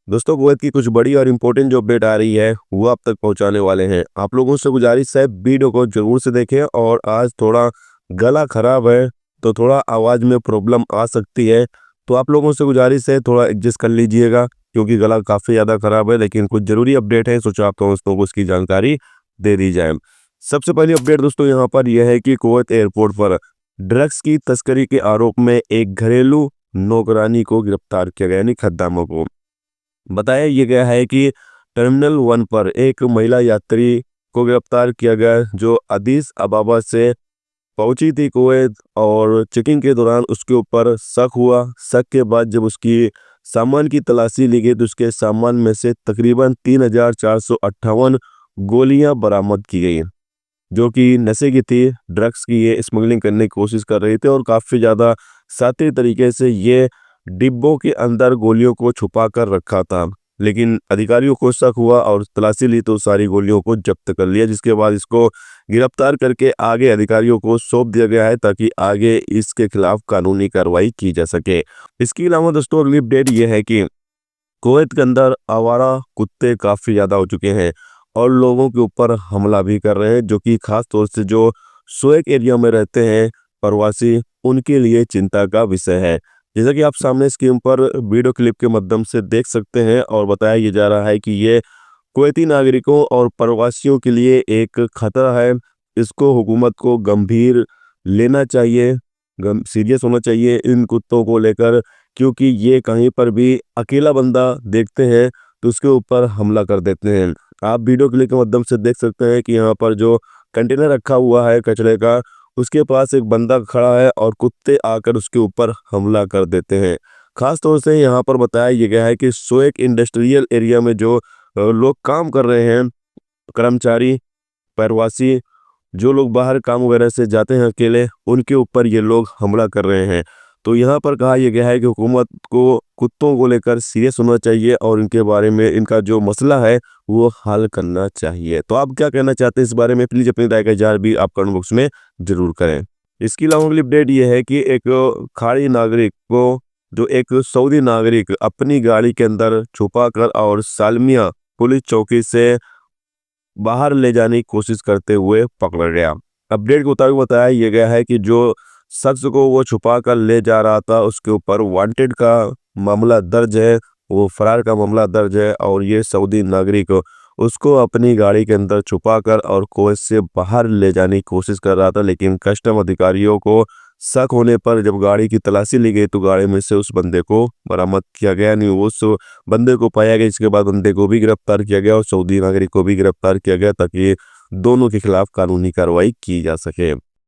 दोस्तों, कुवैत की कुछ बड़ी और इम्पोर्टेंट जो अपडेट आ रही है वो आप तक पहुंचाने वाले हैं। आप लोगों से गुजारिश है वीडियो को जरूर से देखें। और आज थोड़ा गला खराब है तो थोड़ा आवाज़ में प्रॉब्लम आ सकती है, तो आप लोगों से गुजारिश है थोड़ा एडजस्ट कर लीजिएगा, क्योंकि गला काफ़ी ज़्यादा खराब है। लेकिन कुछ ज़रूरी अपडेट है, सोचा आप दोस्तों को उसकी जानकारी दे दी जाए। सबसे पहली अपडेट दोस्तों यहाँ पर यह है कि कुवैत एयरपोर्ट पर ड्रग्स की तस्करी के आरोप में एक घरेलू नौकरानी को गिरफ्तार किया गया, यानी खद्दामों को। बताया ये गया है कि टर्मिनल 1 पर एक महिला यात्री को गिरफ्तार किया गया, जो अदीस अबाबा से पहुंची थी कुवैत। और चेकिंग के दौरान उसके ऊपर शक हुआ। शक के बाद जब उसकी सामान की तलाशी ली गई तो उसके सामान में से तकरीबन 3,458 गोलियां बरामद की गई, जो कि नशे की थी, ड्रग्स की ये स्मगलिंग करने की कोशिश कर रही थी। और काफ़ी ज़्यादा शातिर तरीके से ये डिब्बों के अंदर गोलियों को छुपा कर रखा था। लेकिन अधिकारियों को शक हुआ और तलाशी ली तो सारी गोलियों को जब्त कर लिया, जिसके बाद इसको गिरफ्तार करके आगे अधिकारियों को सौंप दिया गया है, ताकि आगे इसके खिलाफ कानूनी कार्रवाई की जा सके। इसके अलावा दोस्तों अगली अपडेट ये है कि कुवैत के अंदर आवारा कुत्ते काफ़ी ज़्यादा हो चुके हैं और लोगों के ऊपर हमला भी कर रहे हैं, जो कि खास तौर से जो सोएक एरिया में रहते हैं प्रवासी, उनके लिए चिंता का विषय है। जैसा कि आप सामने स्क्रीन पर वीडियो क्लिप के माध्यम से देख सकते हैं, और बताया ये जा रहा है कि ये कुवैती नागरिकों और प्रवासियों के लिए एक खतरा है। इसको हुकूमत को गंभीर लेना चाहिए, सीरियस होना चाहिए इन कुत्तों को लेकर, क्योंकि ये कहीं पर भी अकेला बंदा देखते हैं तो उसके ऊपर हमला कर देते हैं। आप वीडियो क्लिप के माध्यम से देख सकते हैं कि यहाँ पर जो कंटेनर रखा हुआ है कचरे का, उसके पास एक बंदा खड़ा है और कुत्ते आकर उसके ऊपर हमला कर देते हैं। खास तौर से यहाँ पर बताया ये गया है कि सोएक इंडस्ट्रियल एरिया में जो लोग काम कर रहे हैं, कर्मचारी, प्रवासी, जो लोग बाहर काम वगैरह से जाते हैं अकेले, उनके ऊपर ये लोग हमला कर रहे हैं। तो यहाँ पर कहा यह गया है कि हुकूमत को कुत्तों को लेकर सीरियस होना चाहिए और इनके बारे में, इनका जो मसला है वो हल करना चाहिए। तो आप क्या कहना चाहते हैं इस बारे में? प्लीज़ अपनी राय का इज़हार भी आप कमेंट बॉक्स में ज़रूर करें। इसके अलावा अगली अपडेट ये है कि एक खाड़ी नागरिक को, जो एक सऊदी नागरिक अपनी गाड़ी के अंदर छुपा कर और सालमिया पुलिस चौकी से बाहर ले जाने की कोशिश करते हुए पकड़ा गया। अपडेट के मुताबिक बताया यह गया है कि जो शख्स को वो छुपा कर ले जा रहा था उसके ऊपर वांटेड का मामला दर्ज है, वो फरार का मामला दर्ज है। और ये सऊदी नागरिक उसको अपनी गाड़ी के अंदर छुपा कर और कुवैत से बाहर ले जाने की कोशिश कर रहा था। लेकिन कस्टम अधिकारियों को शक होने पर जब गाड़ी की तलाशी ली गई तो गाड़ी में से उस बंदे को बरामद किया गया, नहीं उस बंदे को पाया गया। इसके बाद बंदे को भी गिरफ्तार किया गया और सऊदी नागरिक को भी गिरफ्तार किया गया, ताकि दोनों के खिलाफ कानूनी कार्रवाई की जा सके।